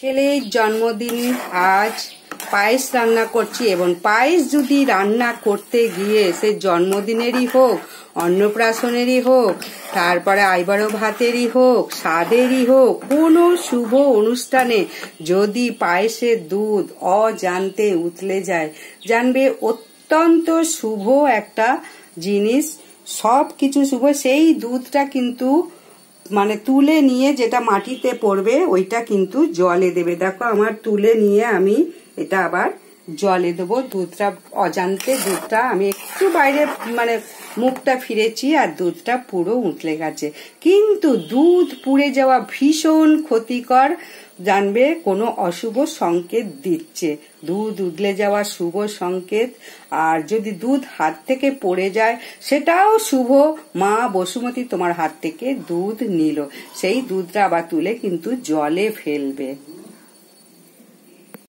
ছেলের জন্মদিন আজ পায়েস রান্না করছি এবং পায়েস যদি রান্না করতে গিয়ে সে জন্মদিনেরই হোক অন্নপ্রাশনেরই হোক তারপরে আইবারো ভাতেরই হোক স্বাদেরই হোক কোনো শুভ অনুষ্ঠানে যদি পায়েসের দুধ অজান্তে উতলে যায় জানবে অত্যন্ত শুভ একটা জিনিস, সব কিছু শুভ। সেই দুধটা কিন্তু মানে তুলে নিয়ে যেটা মাটিতে পড়বে ওইটা কিন্তু জলে দেবে। দেখো আমার তুলে নিয়ে আমি এটা আবার জলে দেবো। দুধটা অজান্তে দুধটা আমি একটু বাইরে মানে মুখটা ফিরেছি আর দুধটা পুরো উতলে গেছে। কিন্তু দুধ পুড়ে যাওয়া ভীষণ ক্ষতিকর, জানবে কোনো অশুভ সংকেত দিচ্ছে। দুধ উতলে যাওয়া শুভ সংকেত, আর যদি দুধ হাত থেকে পড়ে যায় সেটাও শুভ। মা বসুমতী তোমার হাত থেকে দুধ নিল, সেই দুধটা আবার তুলে কিন্তু জলে ফেলবে।